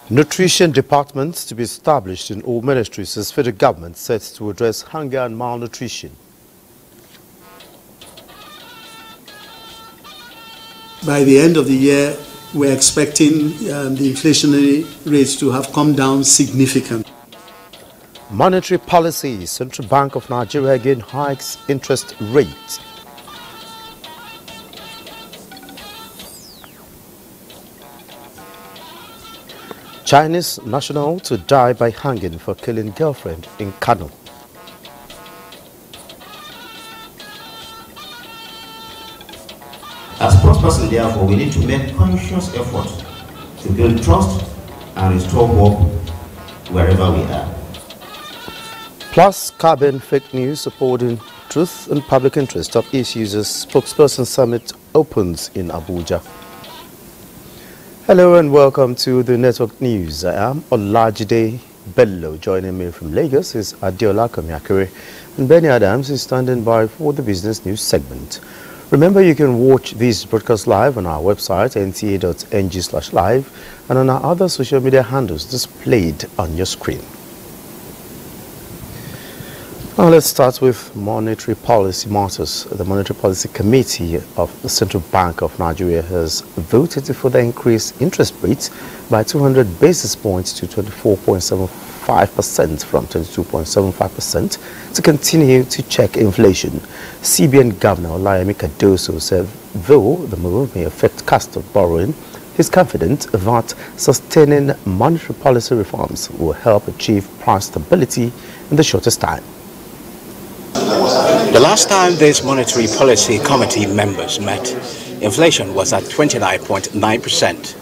Nutrition departments to be established in all ministries as federal government sets to address hunger and malnutrition. By the end of the year, we're expecting the inflationary rates to have come down significantly. Monetary policy. Central Bank of Nigeria again hikes interest rate. Chinese national to die by hanging for killing girlfriend in Kano. As spokesperson, therefore, we need to make conscious effort to build trust and restore hope wherever we are. Plus, carbon fake news supporting truth and public interest top issues as spokesperson summit opens in Abuja. Hello and welcome to the Network News. I am Olajide Bello. Joining me from Lagos is Adiola Kamiakere, and Benny Adams is standing by for the business news segment. Remember, you can watch this broadcast live on our website nta.ng/live and on our other social media handles displayed on your screen. Now let's start with monetary policy matters. The Monetary Policy Committee of the Central Bank of Nigeria has voted to further increase interest rates by 200 basis points to 24.75% from 22.75% to continue to check inflation. CBN Governor Olayemi Cardoso said though the move may affect cost of borrowing, he's confident that sustaining monetary policy reforms will help achieve price stability in the shortest time. The last time this Monetary Policy Committee members met, inflation was at 29.9%.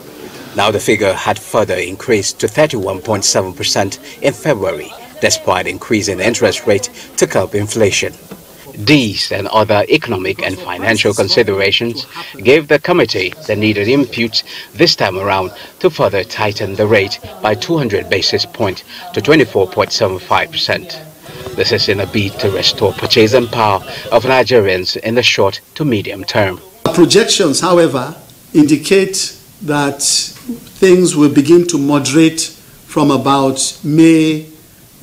Now the figure had further increased to 31.7% in February, despite increasing interest rate to curb inflation. These and other economic and financial considerations gave the committee the needed input this time around to further tighten the rate by 200 basis points to 24.75%. This is in a bid to restore purchasing power of Nigerians in the short to medium term. Projections, however, indicate that things will begin to moderate from about May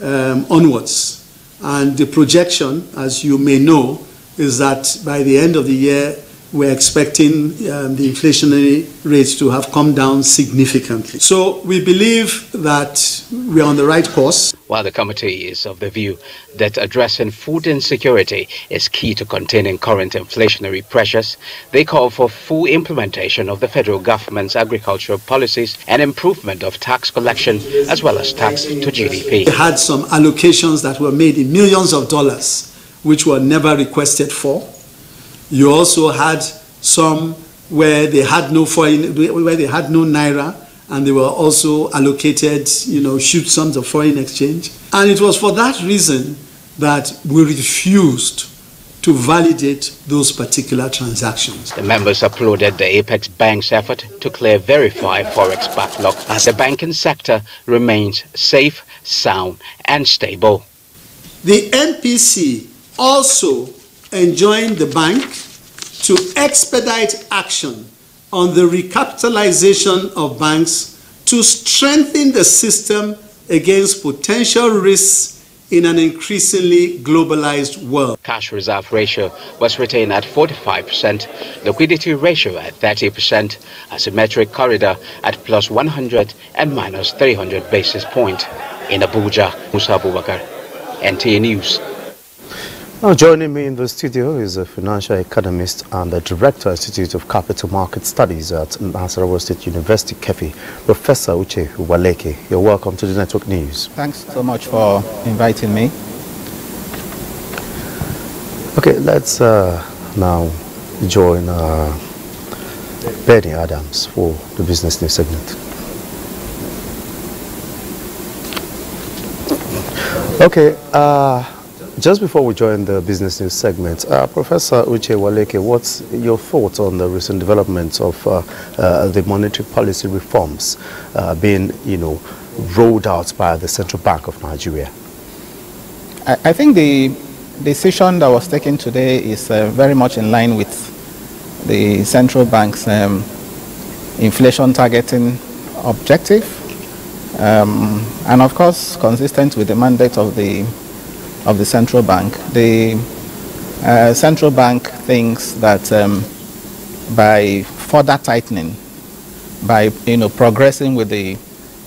onwards. And the projection, as you may know, is that by the end of the year, we're expecting the inflationary rates to have come down significantly. So we believe that we're on the right course. While the committee is of the view that addressing food insecurity is key to containing current inflationary pressures, they call for full implementation of the federal government's agricultural policies and improvement of tax collection as well as tax to GDP. We had some allocations that were made in millions of dollars, which were never requested for. You also had some where they had no naira, and they were also allocated, huge sums of foreign exchange. And it was for that reason that we refused to validate those particular transactions. The members applauded the Apex Bank's effort to clear verified forex backlog as the banking sector remains safe, sound, and stable. The NPC also enjoined the bank to expedite action on the recapitalization of banks to strengthen the system against potential risks in an increasingly globalized world. Cash reserve ratio was retained at 45%, liquidity ratio at 30%, asymmetric corridor at plus 100 and minus 300 basis points. In Abuja, Musa Abubakar, NTA News. Now joining me in the studio is a financial economist and the Director Institute of Capital Market Studies at Nasarawa State University, Kefi, Professor Uche Waleke. You're welcome to the Network News. Thanks so much for inviting me. Okay, let's now join Benny Adams for the Business News segment. Okay, just before we join the business news segment, Professor Uche Waleke, what's your thoughts on the recent developments of the monetary policy reforms being, rolled out by the Central Bank of Nigeria? I think the decision that was taken today is very much in line with the central bank's inflation targeting objective, and of course consistent with the mandate of the central bank. The central bank thinks that by further tightening, by progressing with the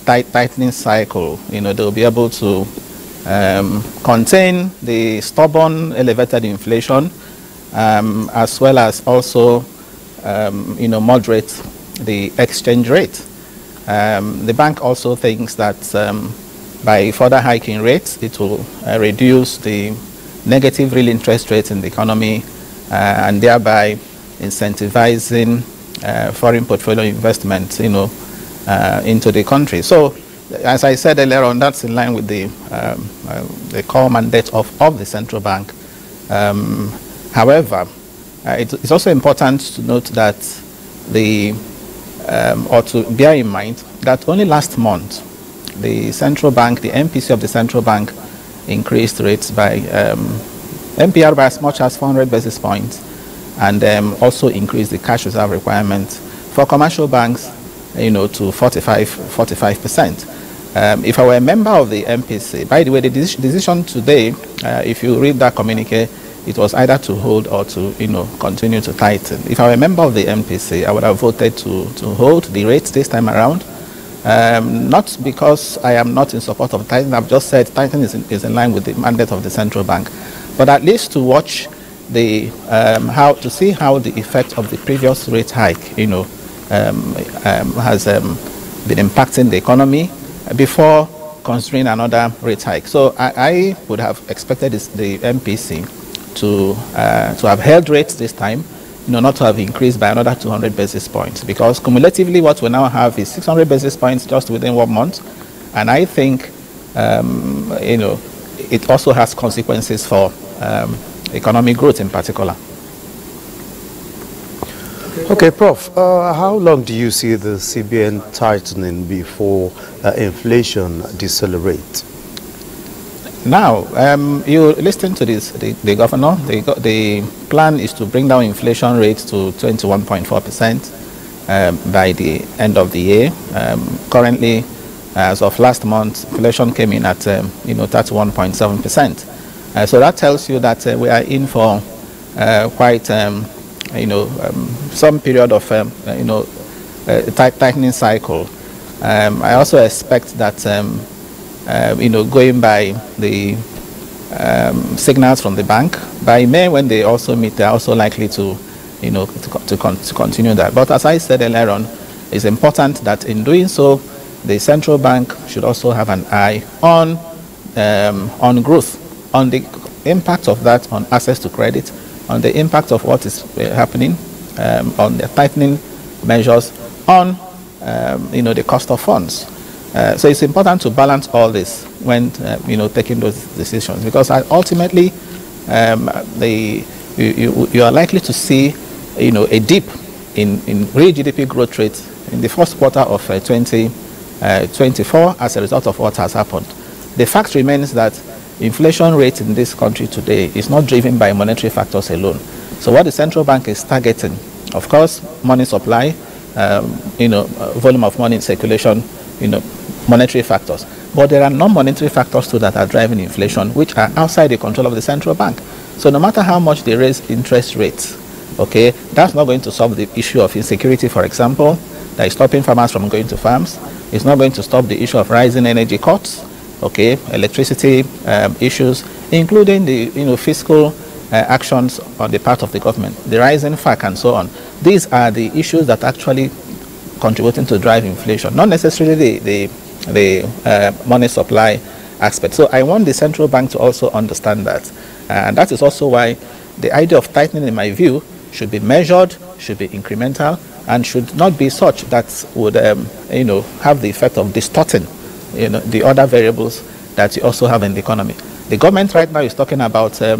tightening cycle, they'll be able to contain the stubborn elevated inflation, as well as also moderate the exchange rate. The bank also thinks that by further hiking rates, it will reduce the negative real interest rates in the economy, and thereby incentivizing foreign portfolio investment into the country. So, as I said earlier on, that's in line with the core mandate of the central bank. However, it's also important to note that or to bear in mind that only last month the central bank, the MPC of the central bank, increased rates by MPR by as much as 400 basis points, and also increased the cash reserve requirement for commercial banks, to 45%. If I were a member of the MPC, by the way, the decision today, if you read that communique, it was either to hold or to continue to tighten. If I were a member of the MPC, I would have voted to hold the rates this time around. Not because I am not in support of tightening. I've just said tightening is in line with the mandate of the central bank, but at least to watch the to see how the effect of the previous rate hike has been impacting the economy before considering another rate hike. So I would have expected the MPC to have held rates this time, not to have increased by another 200 basis points, because cumulatively what we now have is 600 basis points just within 1 month, and I think it also has consequences for economic growth in particular. Okay, Prof, how long do you see the CBN tightening before inflation decelerates? Now, you listen to this, the governor. The plan is to bring down inflation rates to 21.4% by the end of the year. Currently, as of last month, inflation came in at 31.7%. So that tells you that we are in for quite some period of tightening cycle. I also expect that going by the signals from the bank, by May when they also meet, they are also likely to continue that. But as I said earlier on, it's important that in doing so, the central bank should also have an eye on growth, on the impact of that on access to credit, on the impact of what is happening, on the tightening measures, on the cost of funds. So it's important to balance all this when taking those decisions, because ultimately you are likely to see a dip in real GDP growth rate in the first quarter of 2024 as a result of what has happened. The fact remains that inflation rate in this country today is not driven by monetary factors alone. So what the central bank is targeting, of course, money supply, volume of money in circulation, monetary factors. But there are non-monetary factors too that are driving inflation, which are outside the control of the central bank. So no matter how much they raise interest rates, okay, that's not going to solve the issue of insecurity, for example, that is stopping farmers from going to farms. It's not going to stop the issue of rising energy costs, okay, electricity issues, including the fiscal actions on the part of the government, the rising FAC and so on. These are the issues that actually contributing to drive inflation, not necessarily the money supply aspect. So I want the central bank to also understand that, and that is also why the idea of tightening, in my view, should be measured, should be incremental, and should not be such that would have the effect of distorting the other variables that you also have in the economy. The government right now is talking about a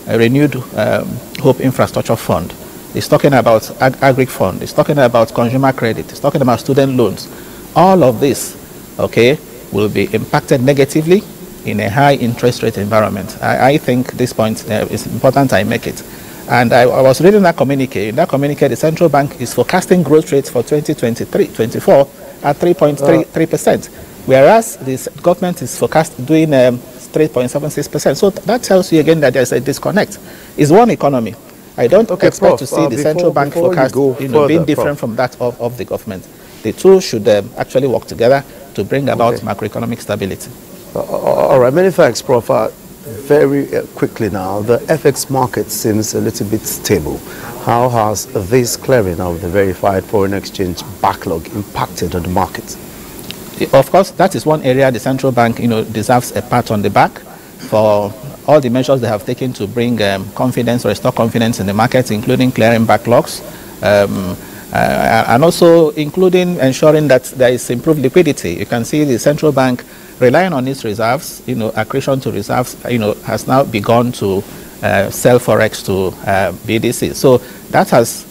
renewed Hope Infrastructure Fund. It's talking about agri fund. It's talking about consumer credit. It's talking about student loans. All of this, okay, will be impacted negatively in a high interest rate environment. I think this point is important I make it. And I was reading that communique. In that communique, the central bank is forecasting growth rates for 2023-24 at 3.3%, whereas the government is forecast doing 3.76%. So that tells you again that there's a disconnect. It's one economy. I don't expect to see the central bank forecast being different from that of the government. The two should actually work together to bring about macroeconomic stability. All right, many thanks, Prof. Very quickly now, the FX market seems a little bit stable. How has this clearing of the verified foreign exchange backlog impacted on the market? Of course, that is one area the central bank, deserves a pat on the back for all the measures they have taken to bring confidence, restore confidence in the market, including clearing backlogs, and also including ensuring that there is improved liquidity. You can see the central bank relying on its reserves, accretion to reserves, has now begun to sell forex to BDC. So that has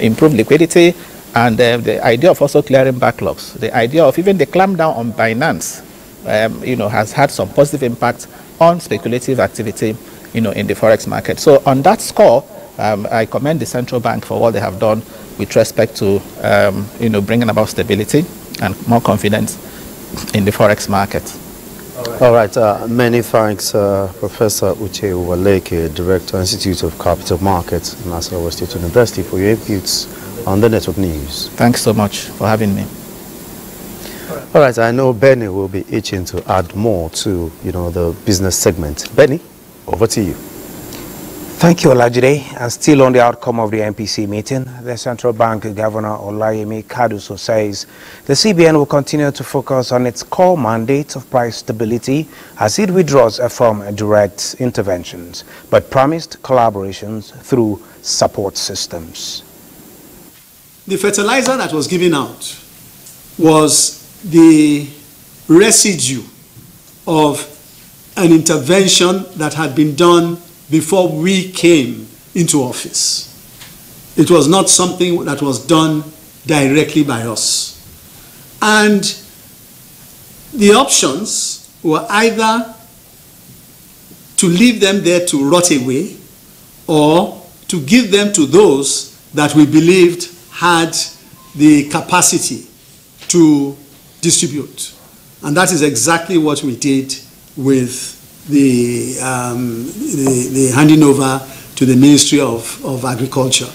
improved liquidity, and the idea of also clearing backlogs, the idea of even the clampdown on Binance, has had some positive impact on speculative activity, in the forex market. So on that score, I commend the central bank for what they have done with respect to, bringing about stability and more confidence in the forex market. All right, many thanks, Professor Uche Uwaleke, Director, Institute of Capital Markets, Nasarawa State University, for your inputs on the network news. Thanks so much for having me. All right, I know Benny will be itching to add more to, the business segment. Benny, over to you. Thank you, Olajide. And still on the outcome of the MPC meeting, the Central Bank Governor Olayemi Kaduso says the CBN will continue to focus on its core mandate of price stability as it withdraws from direct interventions, but promised collaborations through support systems. The fertilizer that was given out was the residue of an intervention that had been done before we came into office. It was not something that was done directly by us. And the options were either to leave them there to rot away or to give them to those that we believed had the capacity to distribute. And that is exactly what we did with the handing over to the Ministry of Agriculture.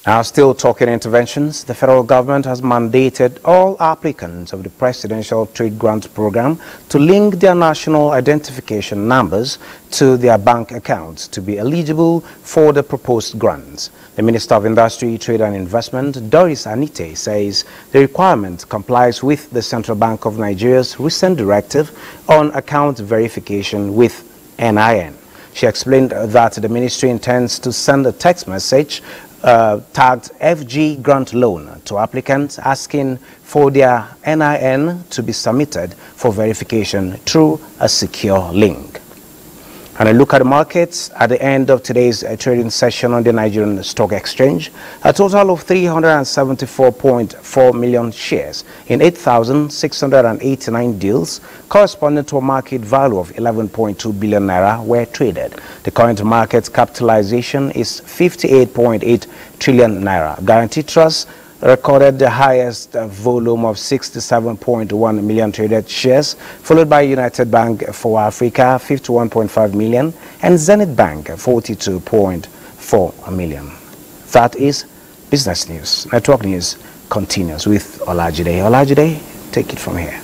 Now, still talking interventions, the federal government has mandated all applicants of the Presidential Trade Grant Program to link their national identification numbers to their bank accounts to be eligible for the proposed grants. The Minister of Industry, Trade and Investment, Doris Anite, says the requirement complies with the Central Bank of Nigeria's recent directive on account verification with NIN. She explained that the ministry intends to send a text message tagged FG Grant Loan to applicants asking for their NIN to be submitted for verification through a secure link. And a look at the markets at the end of today's trading session on the Nigerian Stock Exchange, a total of 374.4 million shares in 8,689 deals, corresponding to a market value of 11.2 billion naira, were traded. The current market capitalization is 58.8 trillion naira. Guarantee Trust recorded the highest volume of 67.1 million traded shares, followed by United Bank for Africa, 51.5 million, and Zenith Bank, 42.4 million. That is business news. Network news continues with Olajide. Olajide, take it from here.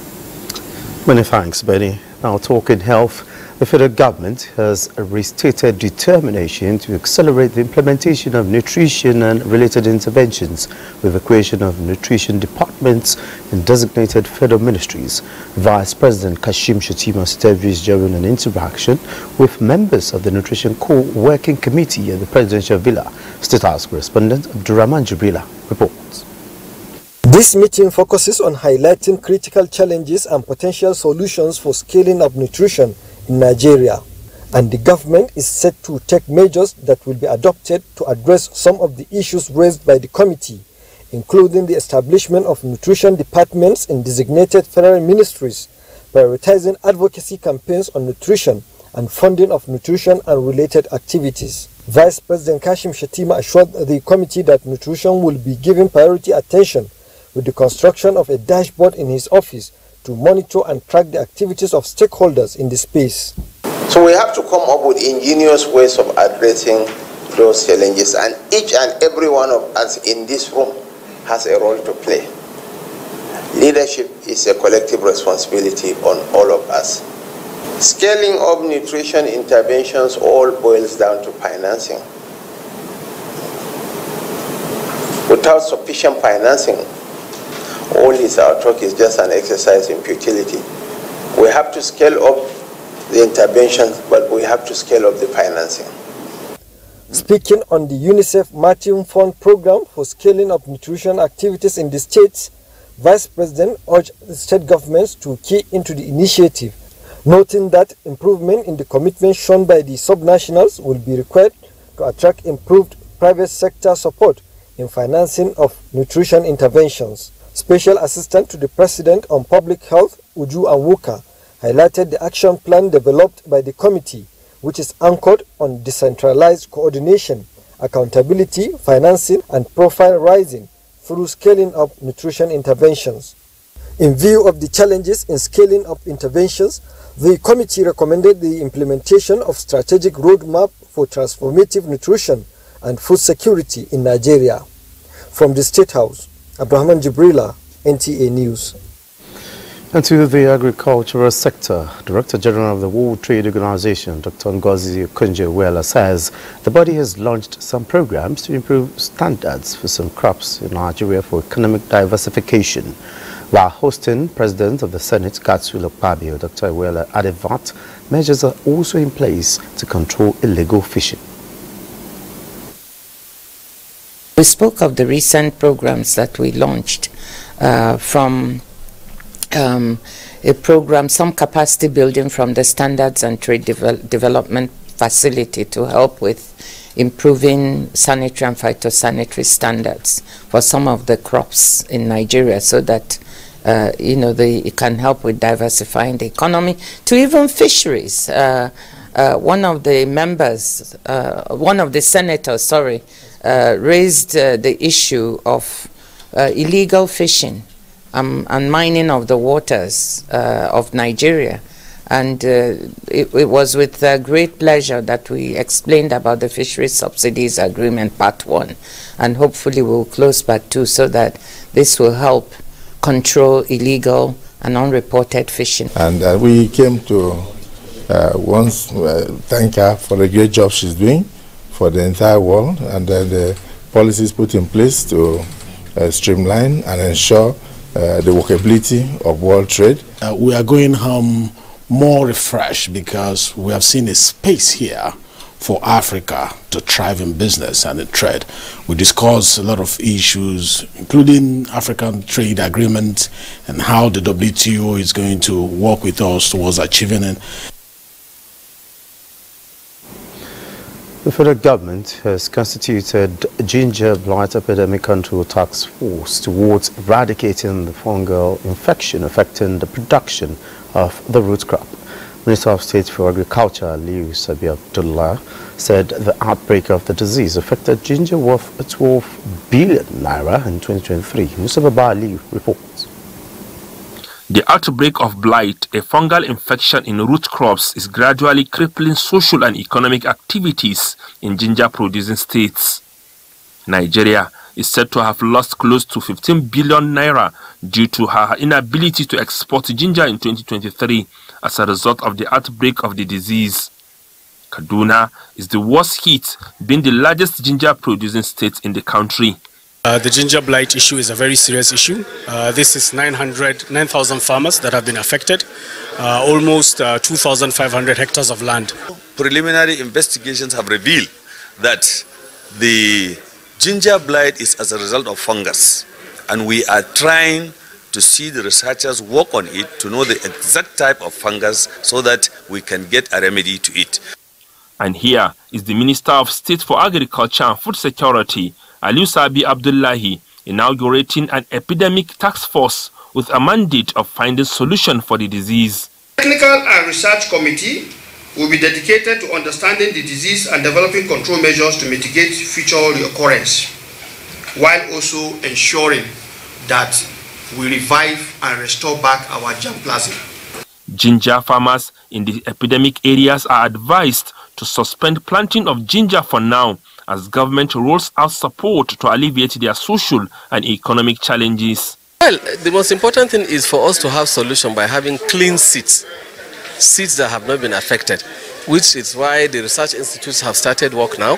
Many thanks, Benny. Now, talking health, the federal government has restated determination to accelerate the implementation of nutrition and related interventions with the creation of nutrition departments in designated federal ministries. Vice President Kashim Shettima Stevis during an interaction with members of the Nutrition Core Working Committee at the Presidential Villa. State House correspondent Abdurrahman Jibrila reports. This meeting focuses on highlighting critical challenges and potential solutions for scaling up nutrition in Nigeria, and the government is set to take measures that will be adopted to address some of the issues raised by the committee, including the establishment of nutrition departments in designated federal ministries, prioritizing advocacy campaigns on nutrition and funding of nutrition and related activities. Vice President Kashim Shettima assured the committee that nutrition will be given priority attention with the construction of a dashboard in his office to monitor and track the activities of stakeholders in the space. So we have to come up with ingenious ways of addressing those challenges, and each and every one of us in this room has a role to play. Leadership is a collective responsibility on all of us. Scaling of nutrition interventions all boils down to financing. Without sufficient financing, all this our talk is just an exercise in futility. We have to scale up the interventions, but we have to scale up the financing. Speaking on the UNICEF Matching Fund program for scaling up nutrition activities in the states, Vice President urged the state governments to key into the initiative, noting that improvement in the commitment shown by the subnationals will be required to attract improved private sector support in financing of nutrition interventions. Special Assistant to the President on Public Health, Uju Anwuka, highlighted the action plan developed by the committee, which is anchored on decentralized coordination, accountability, financing, and profile rising through scaling up nutrition interventions. In view of the challenges in scaling up interventions, the committee recommended the implementation of strategic roadmap for transformative nutrition and food security in Nigeria. From the State House, Abraham Jibrila, NTA News. And to the agricultural sector, Director General of the World Trade Organization, Dr. Ngozi Okonjo-Iweala, says the body has launched some programs to improve standards for some crops in Nigeria for economic diversification. While hosting President of the Senate, Godswill Akpabio, Dr. Iweala added that measures are also in place to control illegal fishing. We spoke of the recent programs that we launched from a program, some capacity building from the Standards and Trade Development Facility to help with improving sanitary and phytosanitary standards for some of the crops in Nigeria, so that it can help with diversifying the economy, to even fisheries. One of the members, one of the senators, raised the issue of illegal fishing and mining of the waters of Nigeria. And it was with great pleasure that we explained about the Fisheries Subsidies Agreement Part 1. And hopefully we'll close Part 2 so that this will help control illegal and unreported fishing. And we came to once thank her for the great job she's doing for the entire world, and the policies put in place to streamline and ensure the workability of world trade. We are going home more refreshed because we have seen a space here for Africa to thrive in business and in trade. We discussed a lot of issues, including African Trade Agreement and how the WTO is going to work with us towards achieving it. The federal government has constituted a ginger blight epidemic control task force towards eradicating the fungal infection affecting the production of the root crop. Minister of State for Agriculture, Aliyu Sabi Abdullah, said the outbreak of the disease affected ginger worth 12 billion naira in 2023. Musa Baba Aliyu reports. The outbreak of blight, a fungal infection in root crops, is gradually crippling social and economic activities in ginger-producing states. Nigeria is said to have lost close to 15 billion naira due to her inability to export ginger in 2023 as a result of the outbreak of the disease. Kaduna is the worst hit, being the largest ginger-producing state in the country. The ginger blight issue is a very serious issue. This is 9,000 farmers that have been affected, almost 2,500 hectares of land. Preliminary investigations have revealed that the ginger blight is as a result of fungus, and we are trying to see the researchers work on it to know the exact type of fungus so that we can get a remedy to it. And here is the Minister of State for Agriculture and Food Security, Aliyu Sabi Abdullahi, inaugurating an epidemic task force with a mandate of finding solution for the disease. Technical and Research Committee will be dedicated to understanding the disease and developing control measures to mitigate future reoccurrence, while also ensuring that we revive and restore back our germplasm. Ginger farmers in the epidemic areas are advised to suspend planting of ginger for now, as government rolls out support to alleviate their social and economic challenges. Well, the most important thing is for us to have solution by having clean seeds that have not been affected, which is why the research institutes have started work now.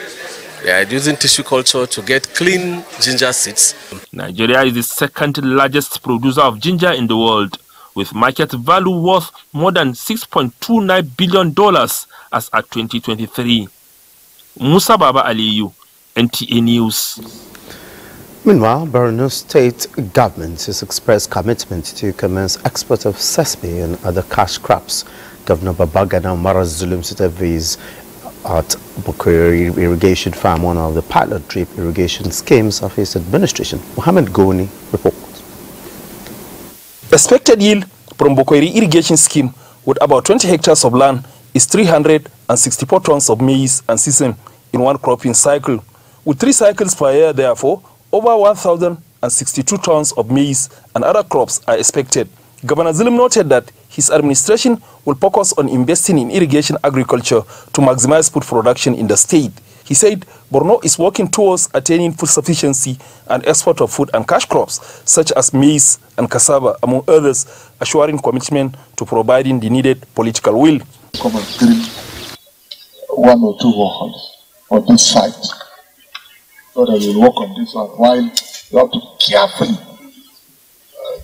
They are using tissue culture to get clean ginger seeds. Nigeria is the second largest producer of ginger in the world, with market value worth more than $6.29 billion as at 2023. Musa Baba Aliyu, NTA News. Meanwhile, Borno State government has expressed commitment to commence export of sesame and other cash crops. Governor Babagana Umara Zulum Sitaviz at Bukweri Irrigation Farm, one of the pilot drip irrigation schemes of his administration. Mohammed Goni reports. Expected yield from Bukweri Irrigation Scheme with about 20 hectares of land is 364 tons of maize and sesame in one cropping cycle. With 3 cycles per year, therefore, over 1,062 tons of maize and other crops are expected. Governor Zulum noted that his administration will focus on investing in irrigation agriculture to maximize food production in the state. He said Borno is working towards attaining food sufficiency and export of food and cash crops such as maize and cassava, among others, assuring commitment to providing the needed political will. Come and green 1 or 2 workers on this site, so that we'll work on this one, while you have to carefully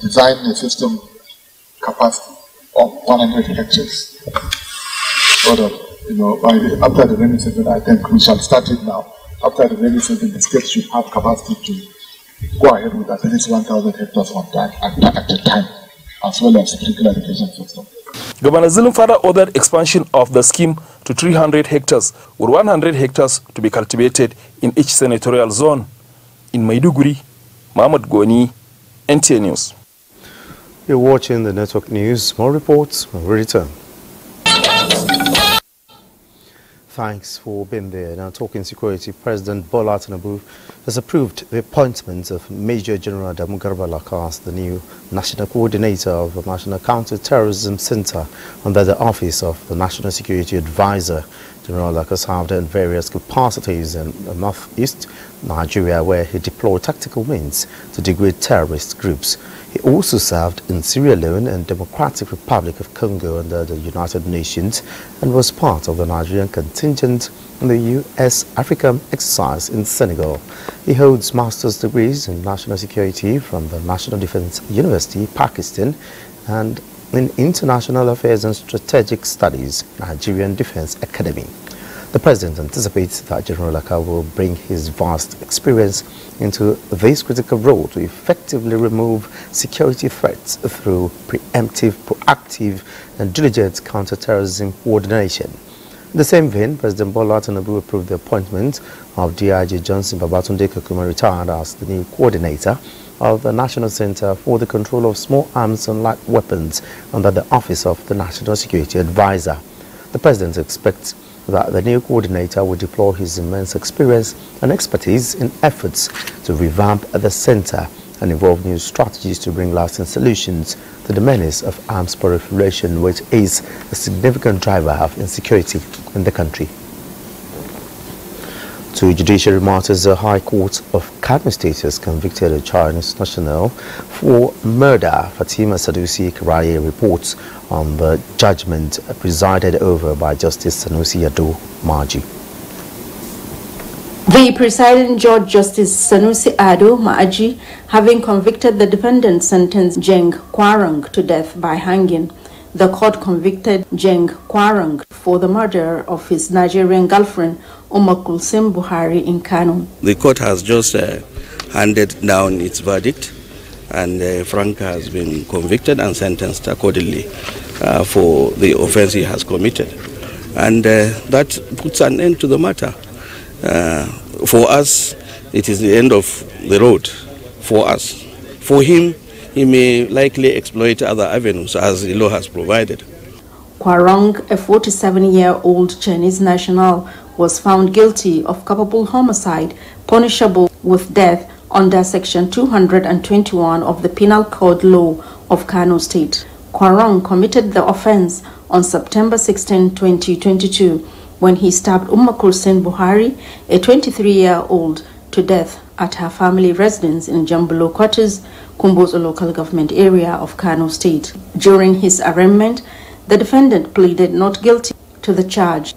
design a system capacity of 100 hectares, so that, after the rainy season, I think we shall start it now. After the rainy season, the state should have capacity to go ahead with at least 1,000 hectares at a time, as well as sprinkler irrigation system. Governor Zulum further ordered expansion of the scheme to 300 hectares, with 100 hectares to be cultivated in each senatorial zone. In Maiduguri, Mohammed Goni, NTA News. You're watching the Network News. More reports when we return. Thanks for being there. Now, talking security, President Bola Tinubu has approved the appointment of Major General Adamu Garba Laka as the new National Coordinator of the National Counter-Terrorism Center under the Office of the National Security Advisor. General Laka served in various capacities in the northeast Nigeria, where he deployed tactical means to degrade terrorist groups. He also served in Sierra Leone and Democratic Republic of Congo under the United Nations and was part of the Nigerian contingent in the U.S. African exercise in Senegal. He holds master's degrees in national security from the National Defense University, Pakistan, and in International Affairs and Strategic Studies, Nigerian Defense Academy. The President anticipates that General Laka will bring his vast experience into this critical role to effectively remove security threats through preemptive, proactive, and diligent counter-terrorism coordination. In the same vein, President Bola Tinubu approved the appointment of DIG Johnson Babatunde Kokuma, retired, as the new coordinator of the National Center for the Control of Small Arms and Light Weapons under the Office of the National Security Advisor. The President expects that the new coordinator will deploy his immense experience and expertise in efforts to revamp the center and evolve new strategies to bring lasting solutions to the menace of arms proliferation, which is a significant driver of insecurity in the country. To judiciary matters, the High Court of Kano State has convicted a Chinese national for murder. Fatima Sadusi Karaye reports on the judgment presided over by Justice Sanusi Ado Maji. The presiding judge, Justice Sanusi Ado Maaji, having convicted the defendant, sentenced Jeng Kwarang to death by hanging. The court convicted Jeng Kwarang for the murder of his Nigerian girlfriend, Kulsum Buhari, in Kano. The court has just handed down its verdict, and Frank has been convicted and sentenced accordingly for the offense he has committed. And that puts an end to the matter. For us, it is the end of the road for us. For him, he may likely exploit other avenues as the law has provided. Kwarong, a 47-year-old Chinese national, was found guilty of culpable homicide punishable with death under Section 221 of the Penal Code Law of Kano State. Kwarong committed the offense on September 16, 2022, when he stabbed Kursin Buhari, a 23-year-old, to death at her family residence in Jambulo Quarters, Kumbozo local government area of Kano State. During his arraignment, the defendant pleaded not guilty to the charge.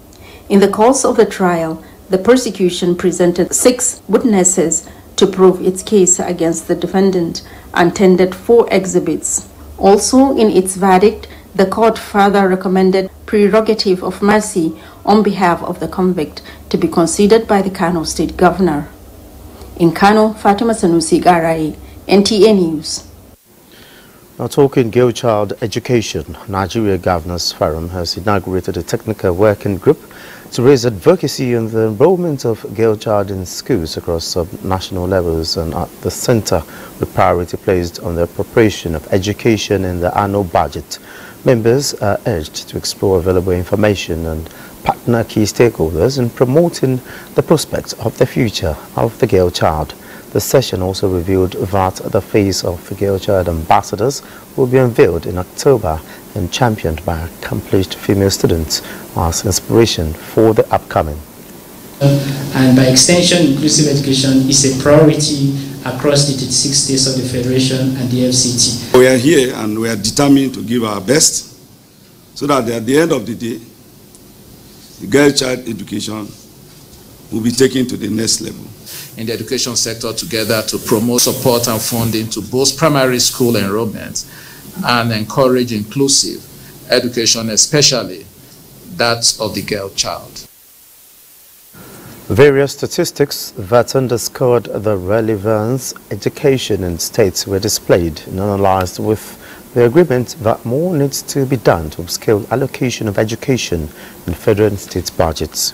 In the course of the trial, the prosecution presented 6 witnesses to prove its case against the defendant and tendered 4 exhibits. Also, in its verdict, the court further recommended prerogative of mercy on behalf of the convict to be considered by the Kano State Governor. In Kano, Fatima Sanusi Garai, NTA News. Now talking girl child education, Nigeria Governors Forum has inaugurated a technical working group to raise advocacy on the enrollment of girl child in schools across national levels and at the center with priority placed on the appropriation of education in the annual budget. Members are urged to explore available information and partner key stakeholders in promoting the prospects of the future of the girl child. The session also revealed that the face of the girl child ambassadors will be unveiled in October and championed by accomplished female students as inspiration for the upcoming. And by extension, inclusive education is a priority across the 36 states of the Federation and the FCT. We are here and we are determined to give our best so that at the end of the day, the girl child education will be taken to the next level. In the education sector together to promote support and funding to boost primary school enrollment and encourage inclusive education, especially that of the girl child. Various statistics that underscored the relevance education in states were displayed and analyzed with the agreement that more needs to be done to upscale allocation of education in federal and state budgets.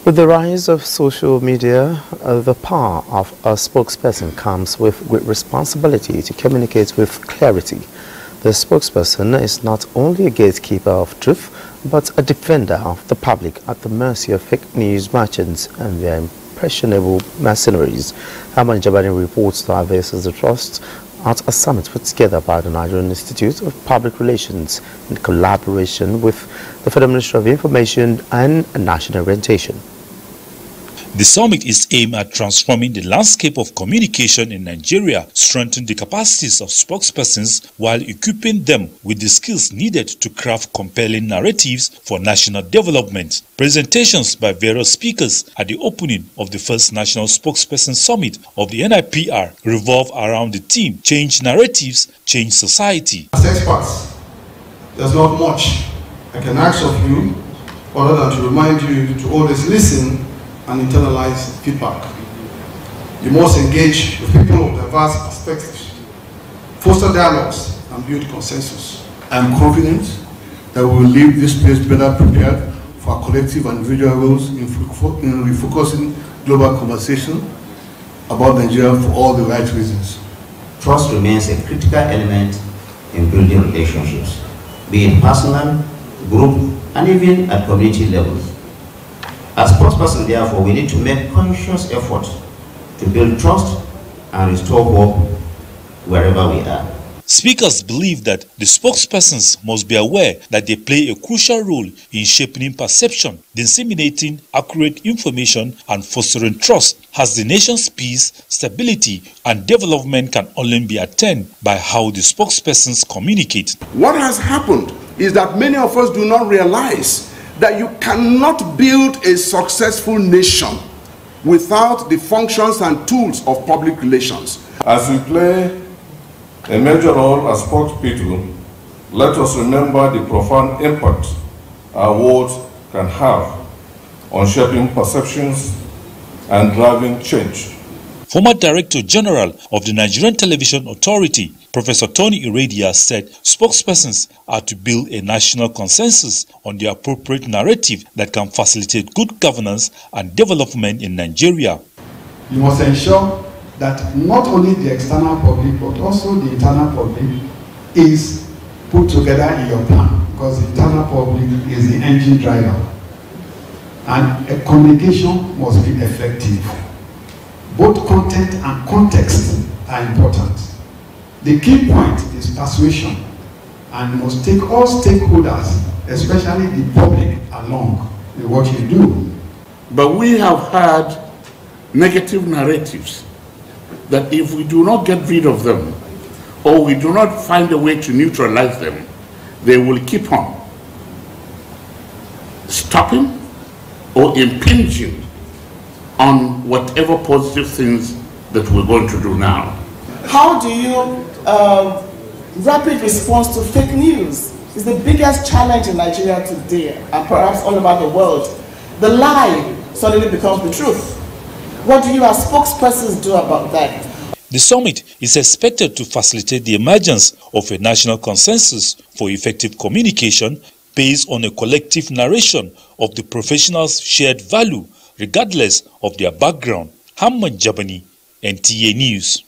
With the rise of social media, the power of a spokesperson comes with great responsibility to communicate with clarity. The spokesperson is not only a gatekeeper of truth, but a defender of the public at the mercy of fake news merchants and their impressionable mercenaries. Herman Jabani reports that this is the trust at a summit put together by the Nigerian Institute of Public Relations in collaboration with the Federal Ministry of Information and National Orientation. The summit is aimed at transforming the landscape of communication in Nigeria, strengthening the capacities of spokespersons while equipping them with the skills needed to craft compelling narratives for national development. Presentations by various speakers at the opening of the first National Spokesperson Summit of the NIPR revolve around the theme, Change Narratives, Change Society. As experts, there's not much I can ask of you other than to remind you to always listen and internalize feedback. You must engage with people of diverse perspectives, foster dialogues, and build consensus. I'm confident that we will leave this place better prepared for our collective and individual roles in refocusing global conversation about Nigeria for all the right reasons. Trust remains a critical element in building relationships, be it personal, group, and even at community levels. As spokespersons, therefore, we need to make conscious effort to build trust and restore hope wherever we are. Speakers believe that the spokespersons must be aware that they play a crucial role in shaping perception, disseminating accurate information, and fostering trust, as the nation's peace, stability, and development can only be attained by how the spokespersons communicate. What has happened is that many of us do not realize that you cannot build a successful nation without the functions and tools of public relations. As we play a major role as spokespeople, let us remember the profound impact our words can have on shaping perceptions and driving change. Former Director General of the Nigerian Television Authority, Professor Tony Iradia, said spokespersons are to build a national consensus on the appropriate narrative that can facilitate good governance and development in Nigeria. You must ensure that not only the external public but also the internal public is put together in your plan, because the internal public is the engine driver. And a communication must be effective. Both content and context are important. The key point is persuasion, and must take all stakeholders, especially the public, along with what you do. But we have had negative narratives that if we do not get rid of them, or we do not find a way to neutralize them, they will keep on stopping or impinging on whatever positive things that we're going to do now. How do you rapid response to fake news is the biggest challenge in Nigeria today, and perhaps all over the world. The lie suddenly becomes the truth. What do you as spokespersons do about that? The summit is expected to facilitate the emergence of a national consensus for effective communication based on a collective narration of the professionals' shared value, regardless of their background. Hamad Jabani, NTA News.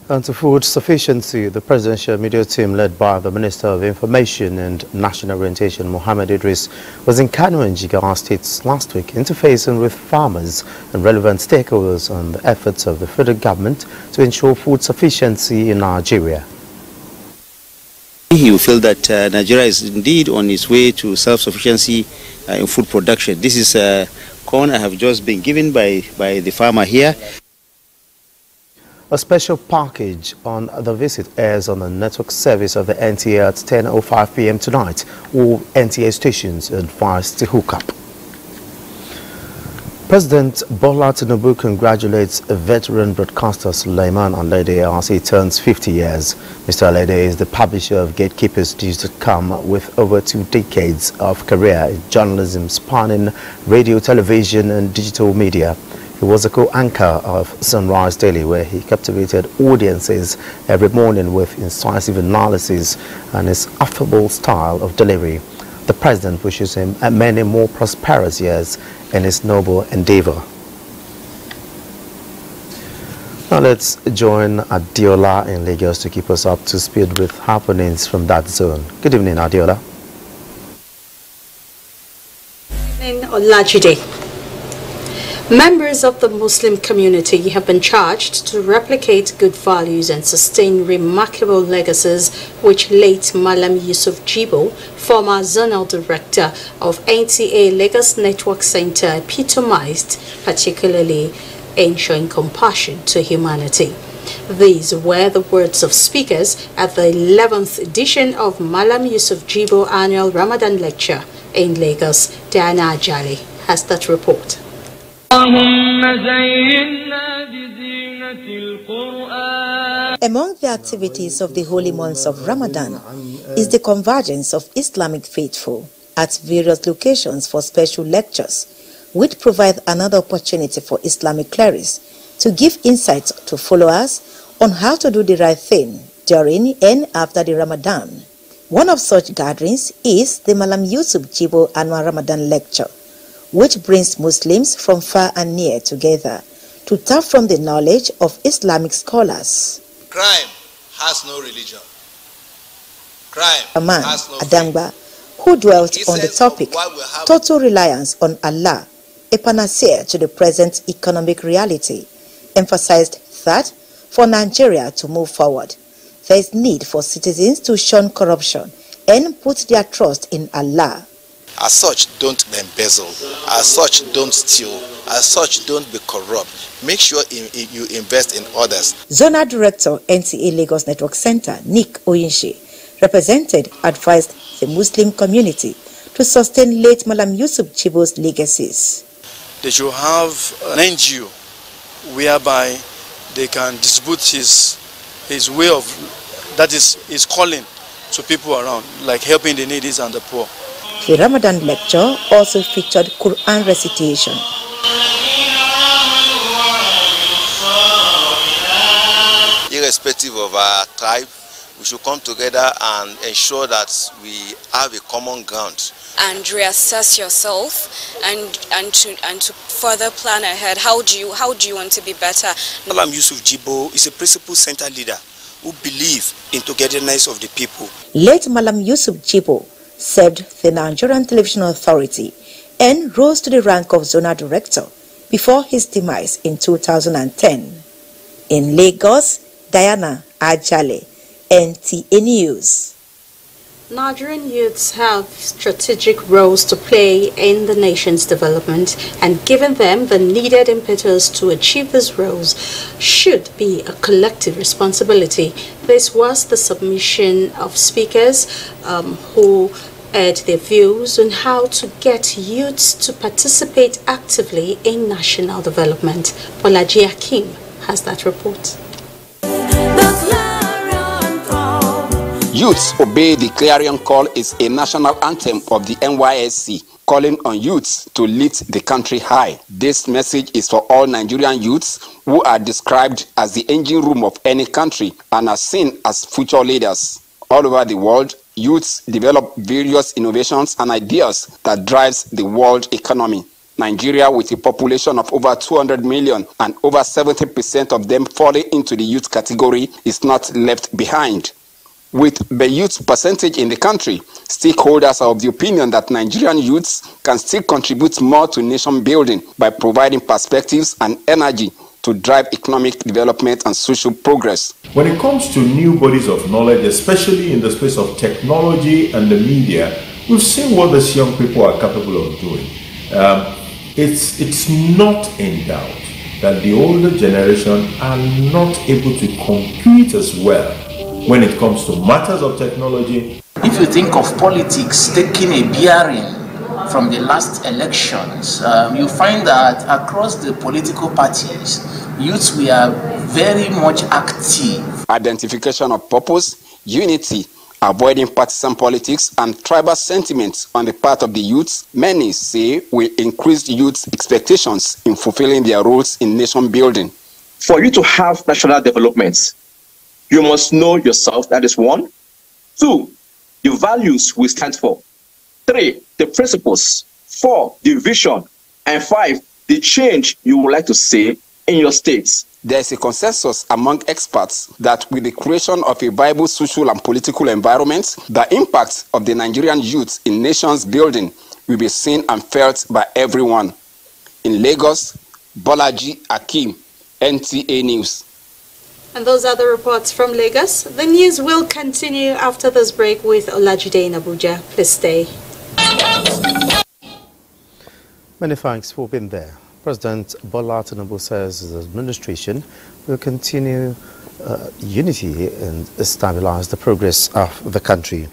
And to food sufficiency, the presidential media team led by the Minister of Information and National Orientation, Mohammed Idris, was in Kano and Jigawa states last week, interfacing with farmers and relevant stakeholders on the efforts of the federal government to ensure food sufficiency in Nigeria. You feel that Nigeria is indeed on its way to self-sufficiency in food production. This is corn I have just been given by the farmer here. A special package on the visit airs on the network service of the NTA at 10:05 p.m. tonight. All NTA stations advised to hook up. President Bola Tinubu congratulates a veteran broadcaster Sulaiman Alede as he turns 50 years. Mr. Alede is the publisher of Gatekeepers due to come with over 2 decades of career in journalism spanning radio, television and digital media. He was a co-anchor of Sunrise Daily, where he captivated audiences every morning with incisive analysis and his affable style of delivery. The president wishes him many more prosperous years in his noble endeavor. Now let's join Adiola in Lagos to keep us up to speed with happenings from that zone. Good evening, Adiola. Good evening, Olajide. Members of the Muslim community have been charged to replicate good values and sustain remarkable legacies which late Malam Yusuf Jibo, former zonal director of NTA Lagos Network Center, epitomized, particularly in showing compassion to humanity. These were the words of speakers at the 11th edition of Malam Yusuf Jibo annual Ramadan lecture in Lagos. Diana Ajali has that report. Among the activities of the holy months of Ramadan is the convergence of Islamic faithful at various locations for special lectures, which provide another opportunity for Islamic clerics to give insights to followers on how to do the right thing during and after the Ramadan. One of such gatherings is the Malam Yusuf Jibo annual Ramadan lecture, which brings Muslims from far and near together to tap from the knowledge of Islamic scholars. Crime has no religion. Crime Aman has no Adangba, who dwelt on the topic, total reliance on Allah, a panacea to the present economic reality, emphasized that for Nigeria to move forward, there is need for citizens to shun corruption and put their trust in Allah. As such, don't embezzle. As such, don't steal. As such, don't be corrupt. Make sure you invest in others. Zonal Director, NTA Lagos Network Center, Nick Oyinshi, advised the Muslim community to sustain late Malam Yusuf Jibo's legacies. They should have an NGO whereby they can distribute his way of, that is his calling to people around, like helping the needy and the poor. The Ramadan lecture also featured Quran recitation. Irrespective of our tribe, we should come together and ensure that we have a common ground. And reassess yourself and to further plan ahead. How do you want to be better? Malam Yusuf Jibo is a principal center leader who believes in togetherness of the people. Late Malam Yusuf Jibo served the Nigerian Television Authority and rose to the rank of zonal director before his demise in 2010. In Lagos, Diana Ajale, NTA News. Nigerian youths have strategic roles to play in the nation's development, and giving them the needed impetus to achieve these roles should be a collective responsibility. This was the submission of speakers who aired their views on how to get youths to participate actively in national development. Bolaji Akim has that report. Youths Obey the Clarion Call is a national anthem of the NYSC, calling on youths to lift the country high. This message is for all Nigerian youths who are described as the engine room of any country and are seen as future leaders. All over the world, youths develop various innovations and ideas that drives the world economy. Nigeria, with a population of over 200 million and over 70% of them falling into the youth category, is not left behind. With the youth percentage in the country, stakeholders are of the opinion that Nigerian youths can still contribute more to nation building by providing perspectives and energy to drive economic development and social progress. When it comes to new bodies of knowledge, especially in the space of technology and the media, we've seen what these young people are capable of doing. It's not in doubt that the older generation are not able to compete as well when it comes to matters of technology. If you think of politics taking a bearing from the last elections, you find that across the political parties, youths were very much active. Identification of purpose, unity, avoiding partisan politics and tribal sentiments on the part of the youths, many say will increase youths' expectations in fulfilling their roles in nation building. For you to have national developments, you must know yourself, that is one. 2, the values we stand for. 3, the principles. 4, the vision. And 5, the change you would like to see in your states. There is a consensus among experts that with the creation of a viable social and political environment, the impact of the Nigerian youth in nations building will be seen and felt by everyone. In Lagos, Bolaji Akim, NTA News. And those are the reports from Lagos. The news will continue after this break with Olajide in Abuja. Please stay. Many thanks for being there. President Bola Tinubu says his administration will continue unity and stabilize the progress of the country.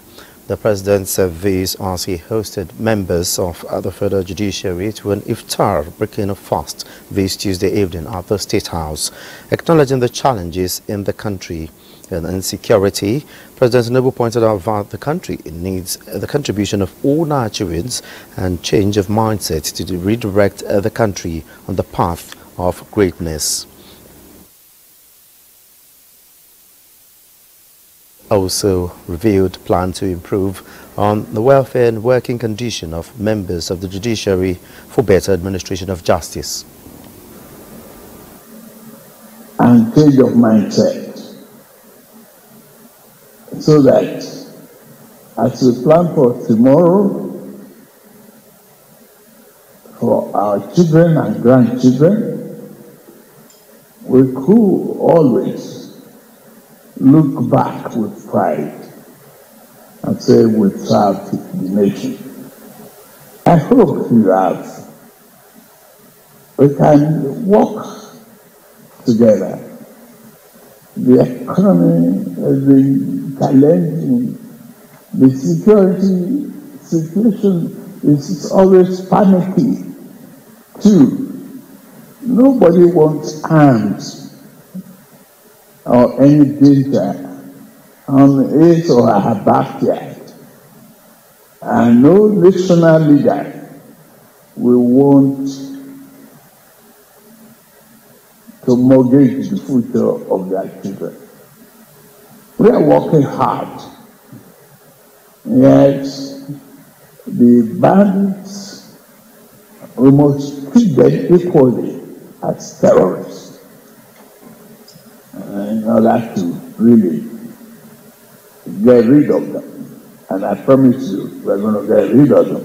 The president said this as he hosted members of the Federal Judiciary to an iftar breaking of fast this Tuesday evening at the State House. Acknowledging the challenges in the country and insecurity, President Tinubu pointed out that the country needs the contribution of all Nigerians and change of mindset to redirect the country on the path of greatness. Also revealed plan to improve on the welfare and working condition of members of the judiciary for better administration of justice. And change of mindset, so that as we plan for tomorrow, for our children and grandchildren, we could always look back with pride and say we served the nation. I hope that we can work together. The economy has been challenging. The security situation is always panicky. 2, nobody wants arms or any danger on his or her backyard. And no national leader will want to mortgage the future of their children. We are working hard. Yes, the bandits, we must treat them equally as terrorists in order to really get rid of them. And I promise you, we're going to get rid of them.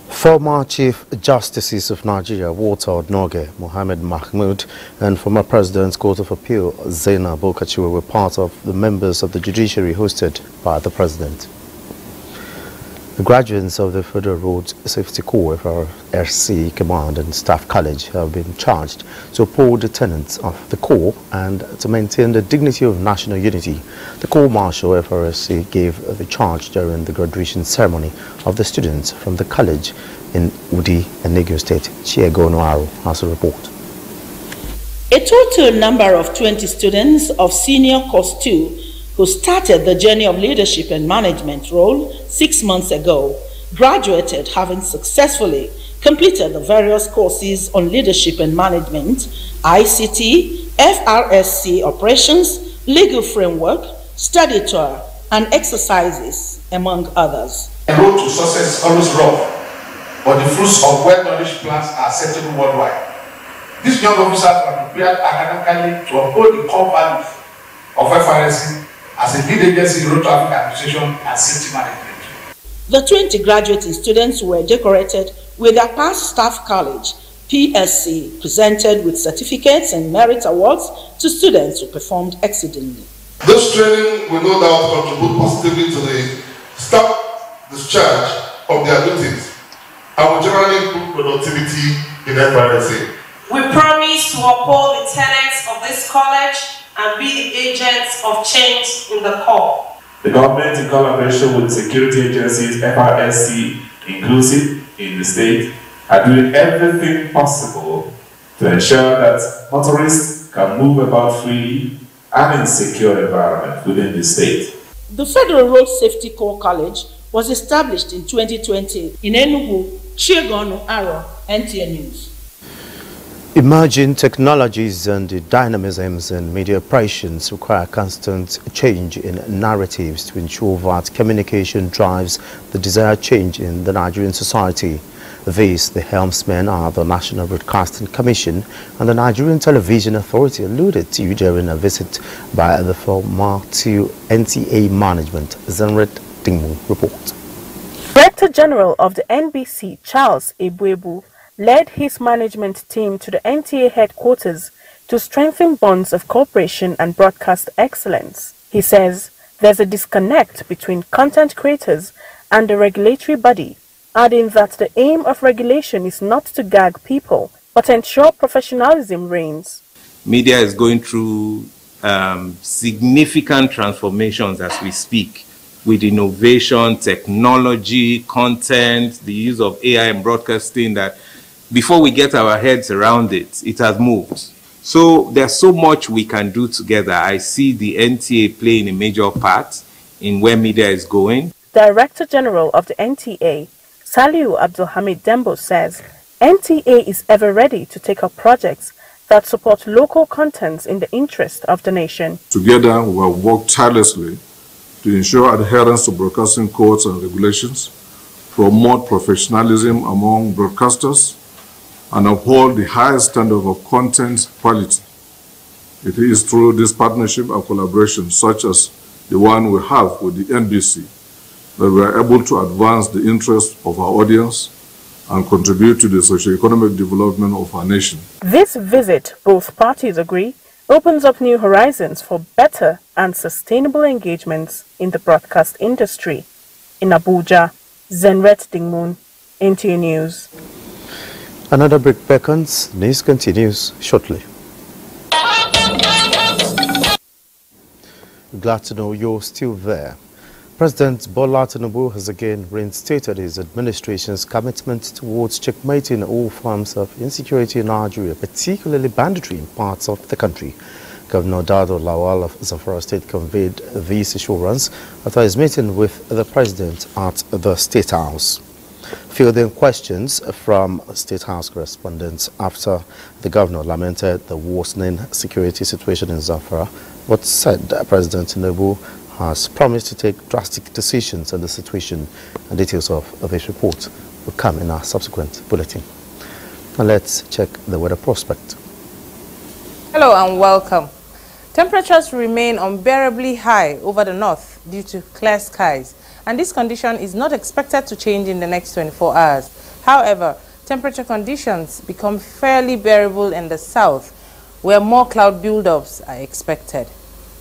Former Chief Justices of Nigeria, Walter Odnoge, Mohammed Mahmoud, and former President's Court of Appeal, Zainab Okachiwa, were part of the members of the judiciary hosted by the President. The graduates of the Federal Road Safety Corps, FRSC Command and Staff College, have been charged to uphold the tenets of the Corps and to maintain the dignity of national unity. The Corps Marshal FRSC gave the charge during the graduation ceremony of the students from the college in Udi, Enugu State. Chiegono Aro has a report. A total number of 20 students of Senior Course 2 who started the journey of leadership and management role 6 months ago, graduated having successfully completed the various courses on leadership and management, ICT, FRSC operations, legal framework, study tour, and exercises, among others. The road to success is always rough, but the fruits of well-nourished plants are settled worldwide. These young officers are prepared academically to uphold the core values of FRSC as a lead agency in road traffic administration and safety management. The 20 graduating students were decorated with their past staff college, PSC, presented with certificates and merit awards to students who performed excellently. This training will no doubt contribute positively to the staff discharge of their duties and will generally improve productivity in FRSA. We promise to uphold the tenets of this college and be the agents of change in the Corps. The government, in collaboration with security agencies, FRSC inclusive in the state, are doing everything possible to ensure that motorists can move about freely and in secure environment within the state. The Federal Road Safety Corps College was established in 2020 in Enugu. Chiegono Aro, NTA News. Emerging technologies and dynamisms in media operations require constant change in narratives to ensure that communication drives the desired change in the Nigerian society. These, the helmsmen, are the National Broadcasting Commission and the Nigerian Television Authority, alluded to during a visit by the former to NTA management. Zenret Dingmu report. Director General of the NBC, Charles Ebuebu, led his management team to the NTA headquarters to strengthen bonds of cooperation and broadcast excellence. He says there's a disconnect between content creators and the regulatory body, adding that the aim of regulation is not to gag people, but ensure professionalism reigns. Media is going through significant transformations as we speak, with innovation, technology, content, the use of AI and broadcasting, that before we get our heads around it, it has moved. So there's so much we can do together. I see the NTA playing a major part in where media is going. Director General of the NTA, Saliu Abdulhamid Dembo, says NTA is ever ready to take up projects that support local contents in the interest of the nation. Together, we have worked tirelessly to ensure adherence to broadcasting codes and regulations, promote professionalism among broadcasters, and uphold the highest standard of content quality. It is through this partnership and collaboration, such as the one we have with the NBC, that we are able to advance the interests of our audience and contribute to the socio-economic development of our nation. This visit, both parties agree, opens up new horizons for better and sustainable engagements in the broadcast industry. In Abuja, Zenret Dingmun, NTA News. Another break beckons. News continues shortly. Glad to know you're still there. President Bola Tinubu has again reinstated his administration's commitment towards checkmating all forms of insecurity in Nigeria, particularly banditry in parts of the country. Governor Dado Lawal of Zamfara State conveyed this assurance after his meeting with the president at the State House. Fielding questions from State House correspondents after the governor lamented the worsening security situation in Zamfara, but said that President Tinubu has promised to take drastic decisions on the situation, and details of this report will come in our subsequent bulletin. Now let's check the weather prospect. Hello and welcome. Temperatures remain unbearably high over the north due to clear skies, and this condition is not expected to change in the next 24 hours. However, temperature conditions become fairly bearable in the south, where more cloud buildups are expected.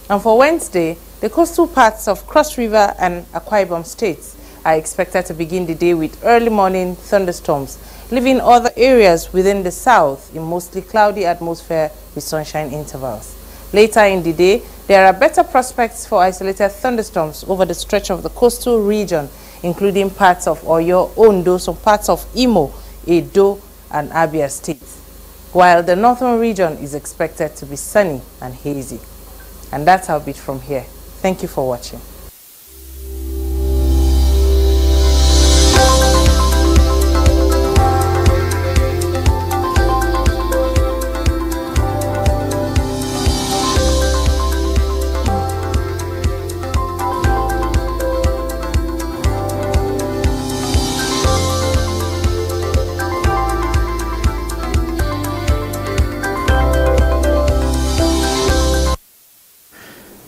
And for Wednesday, the coastal parts of Cross River and Akwa Ibom states are expected to begin the day with early morning thunderstorms, leaving other areas within the south in mostly cloudy atmosphere with sunshine intervals. Later in the day, there are better prospects for isolated thunderstorms over the stretch of the coastal region, including parts of Oyo, Ondo, some parts of Imo, Edo, and Abia states, while the northern region is expected to be sunny and hazy. And that's our bit from here. Thank you for watching.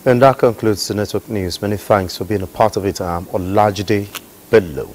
And that concludes the network news. Many thanks for being a part of it. I'm Olajide Bello.